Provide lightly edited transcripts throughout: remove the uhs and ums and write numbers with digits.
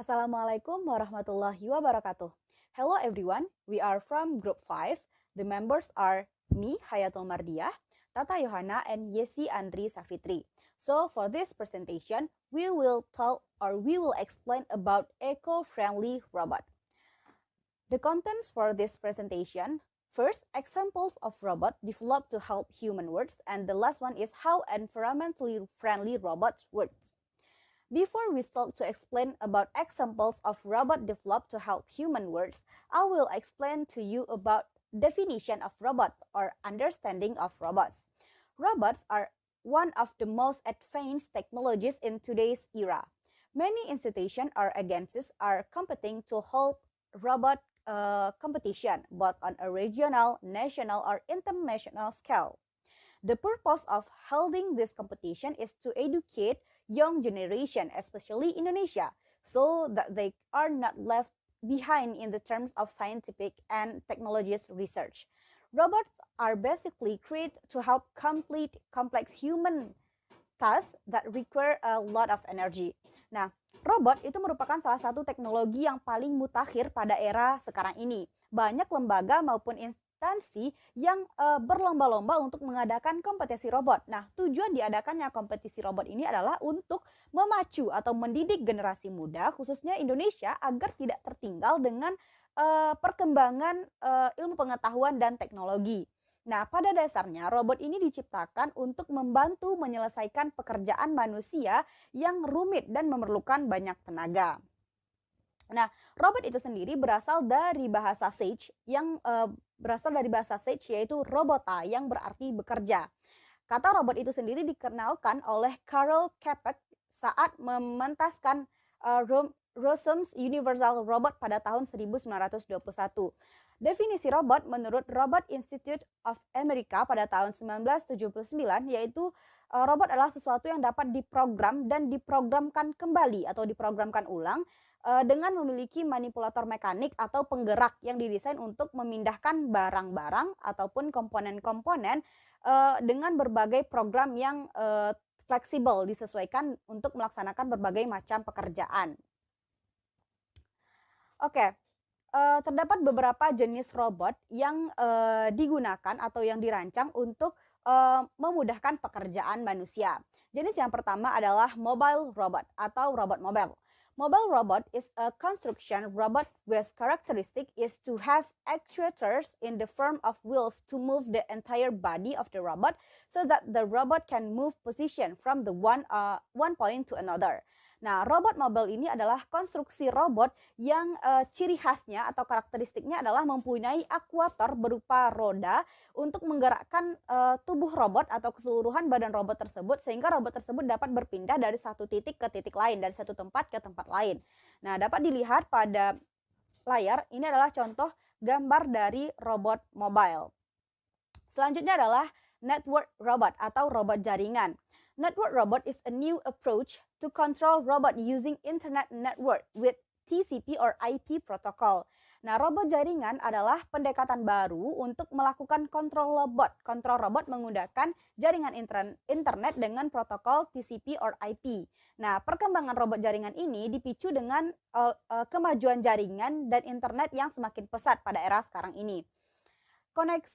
Assalamualaikum warahmatullahi wabarakatuh. Hello everyone, we are from Group 5. The members are me, Hayatul Mardiah, Tata Yohana, and Yesi Andri Safitri. So for this presentation, we will explain about eco-friendly robot. The contents for this presentation: first, examples of robot developed to help human works, and the last one is how environmentally friendly robots work. Before we start to explain about examples of robot developed to help human works, I will explain to you about definition of robots or understanding of robots. Robots are one of the most advanced technologies in today's era. Many institutions or agencies are competing to hold robot competition, both on a regional, national, or international scale. The purpose of holding this competition is to educate young generation, especially Indonesia, so that they are not left behind in the terms of scientific and technologies research. Robots are basically created to help complete complex human tasks that require a lot of energy. Nah, robot itu merupakan salah satu teknologi yang paling mutakhir pada era sekarang ini. Banyak lembaga maupun instansi yang berlomba-lomba untuk mengadakan kompetisi robot. Nah, tujuan diadakannya kompetisi robot ini adalah untuk memacu atau mendidik generasi muda, khususnya Indonesia, agar tidak tertinggal dengan perkembangan ilmu pengetahuan dan teknologi. Nah, pada dasarnya robot ini diciptakan untuk membantu menyelesaikan pekerjaan manusia yang rumit dan memerlukan banyak tenaga. Nah, robot itu sendiri berasal dari bahasa Sage yaitu robota yang berarti bekerja. Kata robot itu sendiri dikenalkan oleh Karl Capek saat mementaskan Rossum's Universal Robot pada tahun 1921. Definisi robot menurut Robot Institute of America pada tahun 1979 yaitu robot adalah sesuatu yang dapat diprogram dan diprogramkan kembali atau diprogramkan ulang dengan memiliki manipulator mekanik atau penggerak yang didesain untuk memindahkan barang-barang ataupun komponen-komponen dengan berbagai program yang fleksibel disesuaikan untuk melaksanakan berbagai macam pekerjaan. Oke. Terdapat beberapa jenis robot yang digunakan atau yang dirancang untuk memudahkan pekerjaan manusia. Jenis yang pertama adalah mobile robot atau robot mobile. Mobile robot is a construction robot whose characteristic is to have actuators in the form of wheels to move the entire body of the robot so that the robot can move position from the one point to another. Nah, robot mobile ini adalah konstruksi robot yang ciri khasnya atau karakteristiknya adalah mempunyai akuator berupa roda untuk menggerakkan tubuh robot atau keseluruhan badan robot tersebut sehingga robot tersebut dapat berpindah dari satu titik ke titik lain, dari satu tempat ke tempat lain. Nah, dapat dilihat pada layar, ini adalah contoh gambar dari robot mobile. Selanjutnya adalah network robot atau robot jaringan. Network robot is a new approach to control robot using internet network with TCP or IP protocol. Nah, robot jaringan adalah pendekatan baru untuk melakukan kontrol robot. Kontrol robot menggunakan jaringan internet dengan protokol TCP or IP. Nah, perkembangan robot jaringan ini dipicu dengan kemajuan jaringan dan internet yang semakin pesat pada era sekarang ini.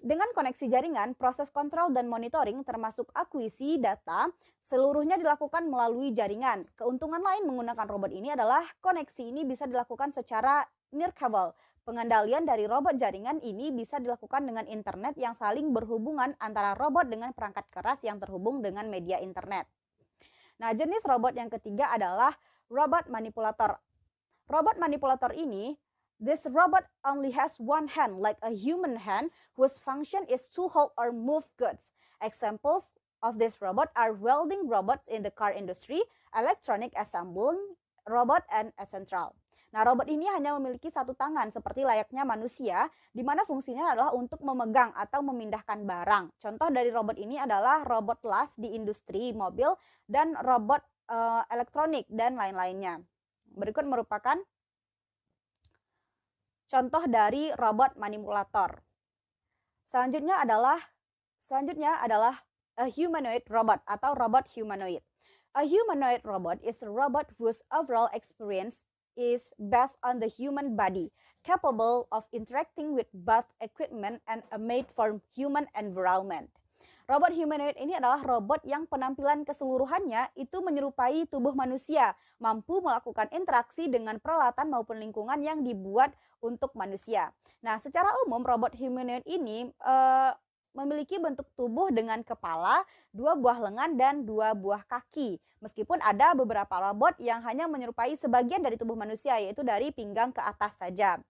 Dengan koneksi jaringan, proses kontrol dan monitoring termasuk akuisisi data seluruhnya dilakukan melalui jaringan. Keuntungan lain menggunakan robot ini adalah koneksi ini bisa dilakukan secara nirkabel. Pengendalian dari robot jaringan ini bisa dilakukan dengan internet yang saling berhubungan antara robot dengan perangkat keras yang terhubung dengan media internet. Nah, jenis robot yang ketiga adalah robot manipulator. Robot manipulator ini this robot only has one hand, like a human hand, whose function is to hold or move goods. Examples of this robot are welding robots in the car industry, electronic assembling robot, and etc. Nah, robot ini hanya memiliki satu tangan seperti layaknya manusia, di mana fungsinya adalah untuk memegang atau memindahkan barang. Contoh dari robot ini adalah robot las di industri mobil dan robot elektronik dan lain-lainnya. Berikut merupakan contoh dari robot manipulator. Selanjutnya adalah a humanoid robot atau robot humanoid. A humanoid robot is a robot whose overall experience is based on the human body, capable of interacting with both equipment and a made-for-human environment. Robot humanoid ini adalah robot yang penampilan keseluruhannya itu menyerupai tubuh manusia, mampu melakukan interaksi dengan peralatan maupun lingkungan yang dibuat untuk manusia. Nah, secara umum robot humanoid ini memiliki bentuk tubuh dengan kepala, 2 buah lengan, dan 2 buah kaki. Meskipun ada beberapa robot yang hanya menyerupai sebagian dari tubuh manusia, yaitu dari pinggang ke atas saja.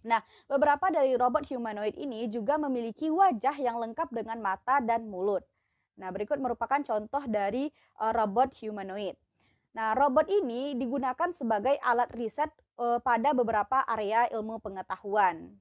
Nah, beberapa dari robot humanoid ini juga memiliki wajah yang lengkap dengan mata dan mulut. Nah, berikut merupakan contoh dari robot humanoid. Nah, robot ini digunakan sebagai alat riset pada beberapa area ilmu pengetahuan.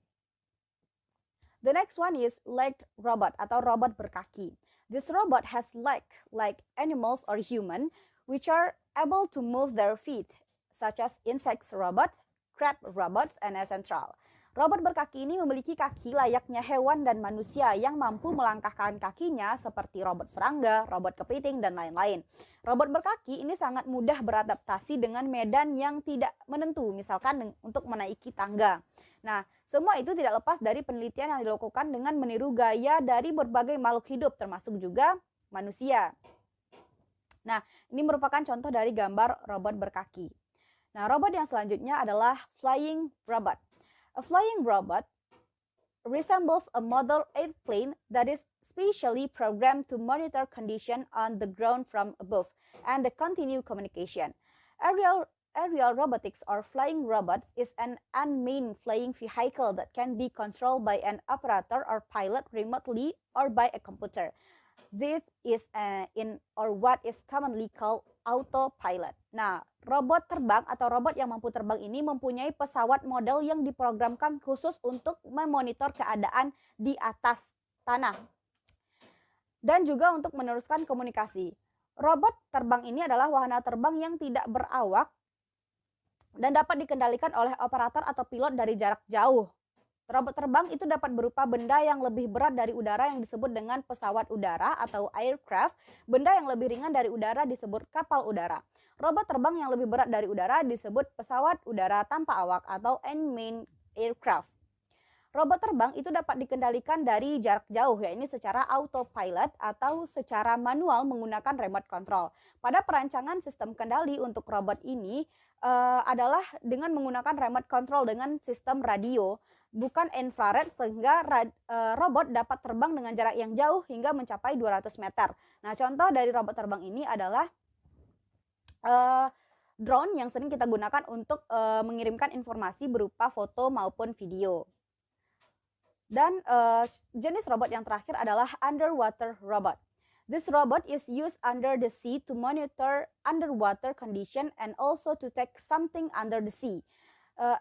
The next one is legged robot atau robot berkaki. This robot has legs like animals or human, which are able to move their feet, such as insects robot, crab robots, and etc. Robot berkaki ini memiliki kaki layaknya hewan dan manusia yang mampu melangkahkan kakinya seperti robot serangga, robot kepiting, dan lain-lain. Robot berkaki ini sangat mudah beradaptasi dengan medan yang tidak menentu, misalkan untuk menaiki tangga. Nah, semua itu tidak lepas dari penelitian yang dilakukan dengan meniru gaya dari berbagai makhluk hidup, termasuk juga manusia. Nah, ini merupakan contoh dari gambar robot berkaki. Nah, robot yang selanjutnya adalah flying robot. A flying robot resembles a model airplane that is specially programmed to monitor condition on the ground from above and the continue communication. Aerial robotics or flying robots is an unmanned flying vehicle that can be controlled by an operator or pilot remotely or by a computer. This is in or what is commonly called autopilot. Nah, robot terbang atau robot yang mampu terbang ini mempunyai pesawat model yang diprogramkan khusus untuk memonitor keadaan di atas tanah dan juga untuk meneruskan komunikasi. Robot terbang ini adalah wahana terbang yang tidak berawak dan dapat dikendalikan oleh operator atau pilot dari jarak jauh. Robot terbang itu dapat berupa benda yang lebih berat dari udara yang disebut dengan pesawat udara atau aircraft. Benda yang lebih ringan dari udara disebut kapal udara. Robot terbang yang lebih berat dari udara disebut pesawat udara tanpa awak atau unmanned aircraft. Robot terbang itu dapat dikendalikan dari jarak jauh, yaitu secara autopilot atau secara manual menggunakan remote control. Pada perancangan sistem kendali untuk robot ini adalah dengan menggunakan remote control dengan sistem radio, bukan infrared, sehingga robot dapat terbang dengan jarak yang jauh hingga mencapai 200 meter. Nah, contoh dari robot terbang ini adalah drone yang sering kita gunakan untuk mengirimkan informasi berupa foto maupun video. Dan jenis robot yang terakhir adalah underwater robot. This robot is used under the sea to monitor underwater condition and also to take something under the sea.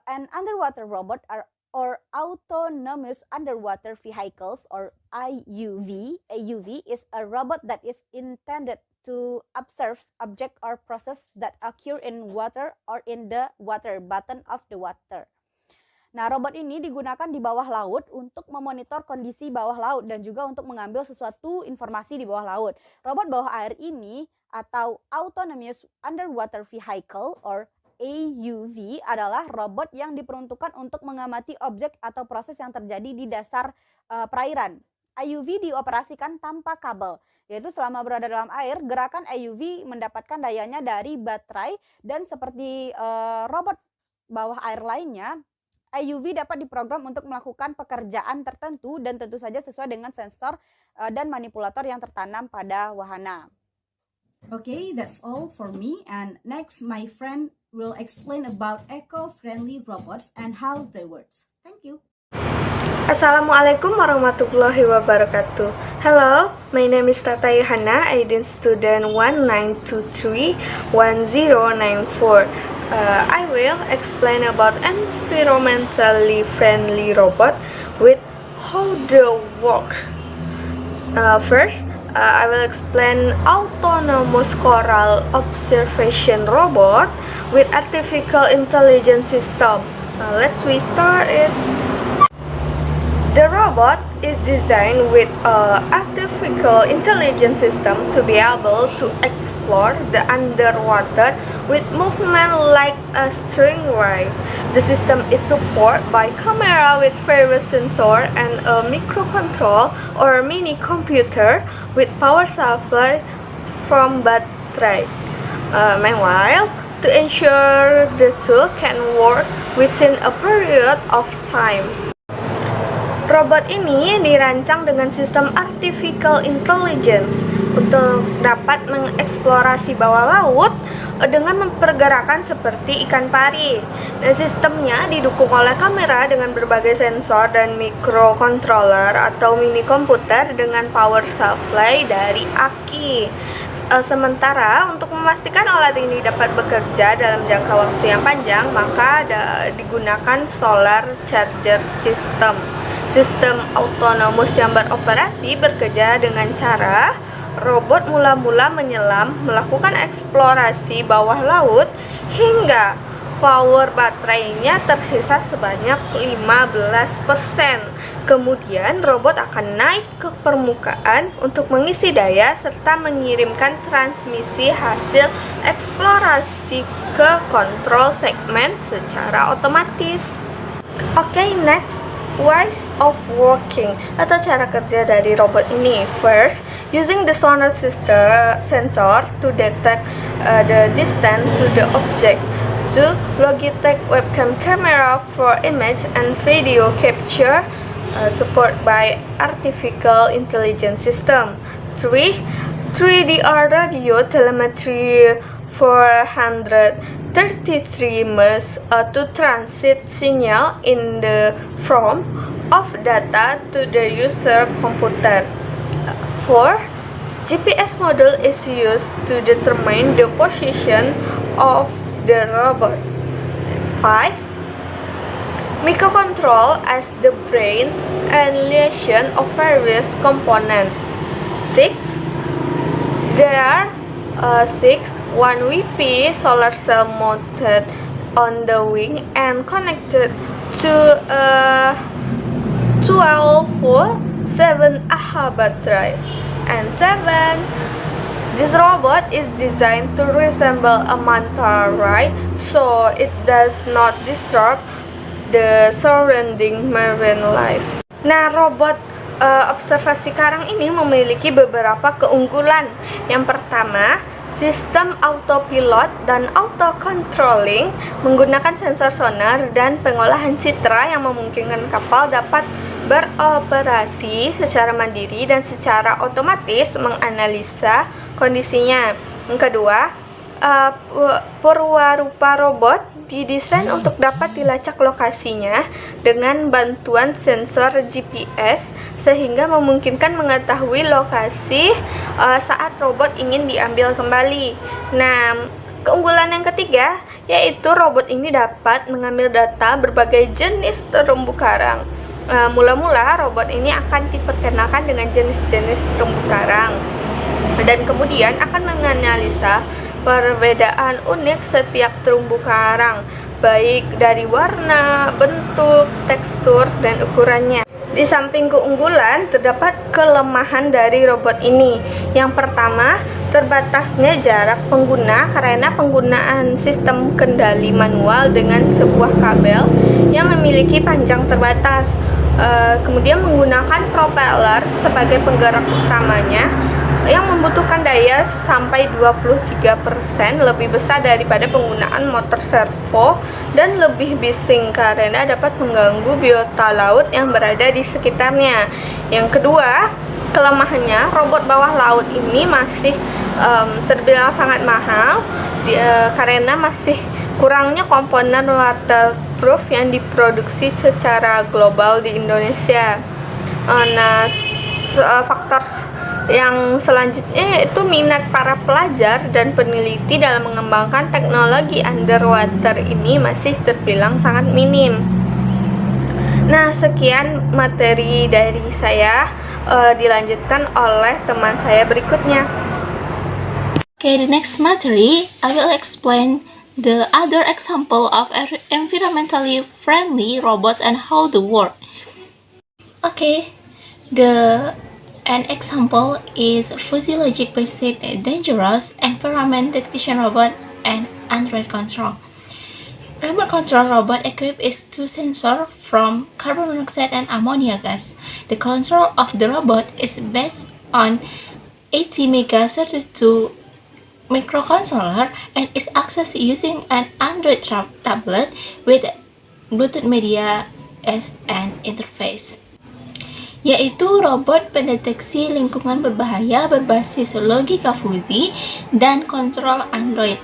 An underwater robot or autonomous underwater vehicles or AUV. AUV is a robot that is intended to observe object or process that occur in water or in the water bottom of the water. Nah, robot ini digunakan di bawah laut untuk memonitor kondisi bawah laut dan juga untuk mengambil sesuatu informasi di bawah laut. Robot bawah air ini atau Autonomous Underwater Vehicle or AUV adalah robot yang diperuntukkan untuk mengamati objek atau proses yang terjadi di dasar perairan. AUV dioperasikan tanpa kabel, yaitu selama berada dalam air, gerakan AUV mendapatkan dayanya dari baterai dan seperti robot bawah air lainnya, AUV dapat diprogram untuk melakukan pekerjaan tertentu dan tentu saja sesuai dengan sensor dan manipulator yang tertanam pada wahana. Okay, that's all for me, and next my friend will explain about eco-friendly robots and how they work. Thank you. Assalamualaikum warahmatullahi wabarakatuh. Hello, my name is Tata Yohana, ID student 19231094. I will explain about environmentally friendly robot with how they work. First, I will explain autonomous coral observation robot with artificial intelligence system. Let's start it. The robot is designed with an artificial intelligence system to be able to explore the underwater with movement like a stingray. The system is supported by camera with various sensor and a microcontroller or mini computer with power supply from battery. Meanwhile, to ensure the tool can work within a period of time. Robot ini dirancang dengan sistem artificial intelligence untuk dapat mengeksplorasi bawah laut dengan mempergerakan seperti ikan pari. Dan sistemnya didukung oleh kamera dengan berbagai sensor dan microcontroller atau mini komputer dengan power supply dari aki. Sementara untuk memastikan alat ini dapat bekerja dalam jangka waktu yang panjang, maka digunakan solar charger system. Sistem autonomous yang beroperasi bekerja dengan cara robot mula-mula menyelam, melakukan eksplorasi bawah laut hingga power baterainya tersisa sebanyak 15%. Kemudian robot akan naik ke permukaan untuk mengisi daya serta mengirimkan transmisi hasil eksplorasi ke kontrol segmen secara otomatis. Oke, next, ways of working atau cara kerja dari robot ini. First, using the sonar sensor to detect the distance to the object. 2. Logitech webcam camera for image and video capture support by artificial intelligence system. 3. 3D radio telemetry 433 miles to transit signal in the form of data to the user computer. 4. GPS model is used to determine the position of the robot. 5. Microcontrol as the brain and liaison of various components. 6. There are 1 WP solar cell mounted on the wing and connected to a 12-volt 7Ah battery. And 7. This robot is designed to resemble a manta ray, so it does not disturb the surrounding marine life. Nah, robot observasi karang ini memiliki beberapa keunggulan. Yang pertama, sistem autopilot dan auto-controlling menggunakan sensor sonar dan pengolahan citra yang memungkinkan kapal dapat beroperasi secara mandiri dan secara otomatis menganalisa kondisinya. Yang kedua, perwarupa robot didesain untuk dapat dilacak lokasinya dengan bantuan sensor GPS sehingga memungkinkan mengetahui lokasi saat robot ingin diambil kembali. Nah, keunggulan yang ketiga yaitu robot ini dapat mengambil data berbagai jenis terumbu karang. Mula-mula robot ini akan diperkenalkan dengan jenis-jenis terumbu karang dan kemudian akan menganalisa perbedaan unik setiap terumbu karang, baik dari warna, bentuk, tekstur, dan ukurannya. Di samping keunggulan, terdapat kelemahan dari robot ini. Yang pertama, terbatasnya jarak pengguna karena penggunaan sistem kendali manual dengan sebuah kabel yang memiliki panjang terbatas. Kemudian menggunakan propeller sebagai penggerak utamanya yang membutuhkan daya sampai 23% lebih besar daripada penggunaan motor servo dan lebih bising karena dapat mengganggu biota laut yang berada di sekitarnya. Yang kedua, kelemahannya robot bawah laut ini masih terbilang sangat mahal karena masih kurangnya komponen waterproof yang diproduksi secara global di Indonesia. Faktor yang selanjutnya yaitu minat para pelajar dan peneliti dalam mengembangkan teknologi underwater ini masih terbilang sangat minim. Nah, sekian materi dari saya, dilanjutkan oleh teman saya berikutnya. Okay, the next material I will explain the other example of environmentally friendly robots and how they work. Okay, An example is Fuzzy Logic-based dangerous environment detection robot and Android control. Remote control robot equipped is two sensors from carbon monoxide and ammonia gas. The control of the robot is based on ATmega32 microcontroller and is accessed using an Android tablet with Bluetooth Media as an interface, yaitu robot pendeteksi lingkungan berbahaya berbasis logika fuzzy dan kontrol Android.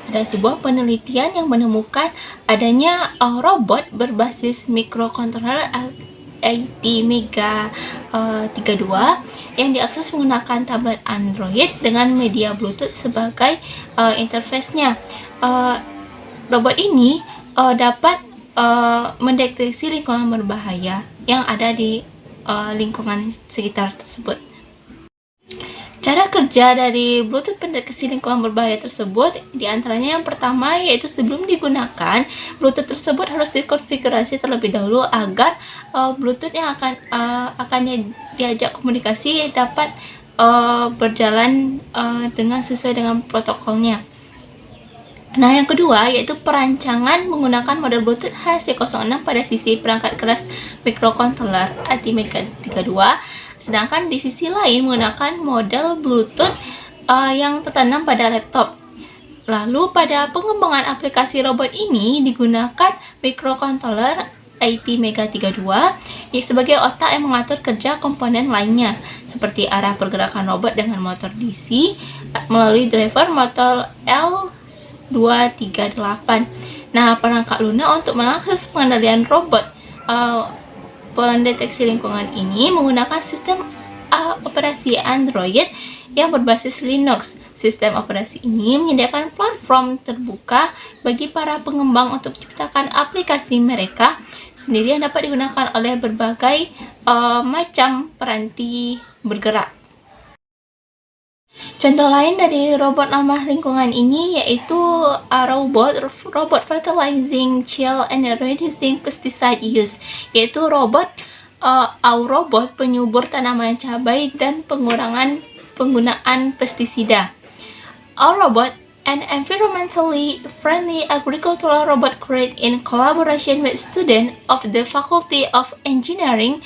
Ada sebuah penelitian yang menemukan adanya robot berbasis microcontroller ATmega32 yang diakses menggunakan tablet Android dengan media Bluetooth sebagai interface-nya. Robot ini dapat mendeteksi lingkungan berbahaya yang ada di lingkungan sekitar tersebut. Cara kerja dari Bluetooth pendeteksi lingkungan berbahaya tersebut diantaranya yang pertama yaitu sebelum digunakan Bluetooth tersebut harus dikonfigurasi terlebih dahulu agar Bluetooth yang akan diajak komunikasi dapat berjalan dengan sesuai dengan protokolnya. Nah, yang kedua yaitu perancangan menggunakan model Bluetooth HC06 pada sisi perangkat keras microcontroller ATmega32, sedangkan di sisi lain menggunakan model Bluetooth yang tertanam pada laptop. Lalu pada pengembangan aplikasi robot ini digunakan microcontroller ATmega32 yang sebagai otak yang mengatur kerja komponen lainnya seperti arah pergerakan robot dengan motor DC melalui driver motor L238. Nah, perangkat lunak untuk mengakses pengendalian robot pendeteksi lingkungan ini menggunakan sistem operasi Android yang berbasis Linux. Sistem operasi ini menyediakan platform terbuka bagi para pengembang untuk menciptakan aplikasi mereka sendiri yang dapat digunakan oleh berbagai macam peranti bergerak. Contoh lain dari robot ramah lingkungan ini yaitu robot fertilizing chill and reducing pesticide use, yaitu robot penyubur tanaman cabai dan pengurangan penggunaan pestisida. Robot, an environmentally friendly agricultural robot created in collaboration with students of the Faculty of Engineering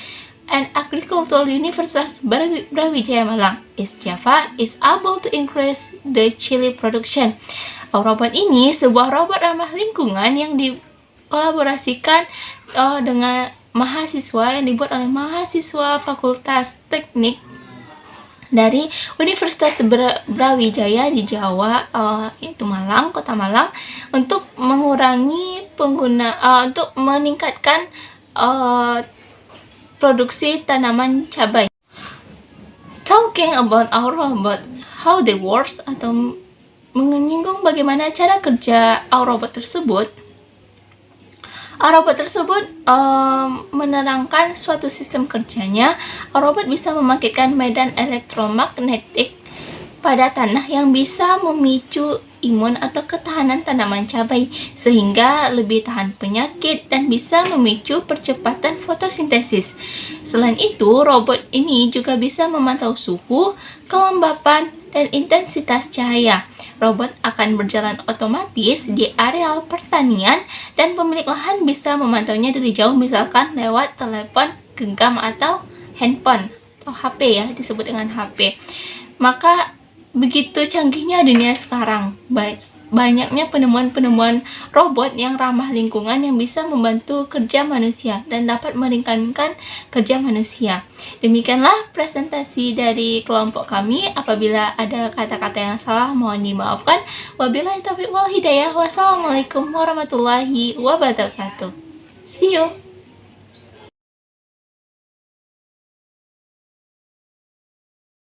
and Agricultural Universitas Brawijaya Malang, East Java, is able to increase the chili production. Robot ini sebuah robot ramah lingkungan yang dikolaborasikan dengan mahasiswa yang dibuat oleh mahasiswa Fakultas Teknik dari Universitas Brawijaya di Jawa, yaitu Malang, Kota Malang, untuk mengurangi untuk meningkatkan produksi tanaman cabai. Talking about our robot, how they works, atau menyinggung bagaimana cara kerja our robot tersebut. Robot tersebut menerangkan suatu sistem kerjanya. Robot bisa memakaikan medan elektromagnetik pada tanah yang bisa memicu imun atau ketahanan tanaman cabai sehingga lebih tahan penyakit dan bisa memicu percepatan fotosintesis. Selain itu, robot ini juga bisa memantau suhu, kelembapan, dan intensitas cahaya. Robot akan berjalan otomatis di areal pertanian dan pemilik lahan bisa memantaunya dari jauh, misalkan lewat telepon genggam atau handphone atau HP ya, disebut dengan HP. Maka begitu canggihnya dunia sekarang, banyaknya penemuan-penemuan robot yang ramah lingkungan yang bisa membantu kerja manusia dan dapat meringankan kerja manusia. Demikianlah presentasi dari kelompok kami. Apabila ada kata-kata yang salah, mohon dimaafkan. Wabillahi taufiq wal hidayah. Wassalamualaikum warahmatullahi wabarakatuh. See you.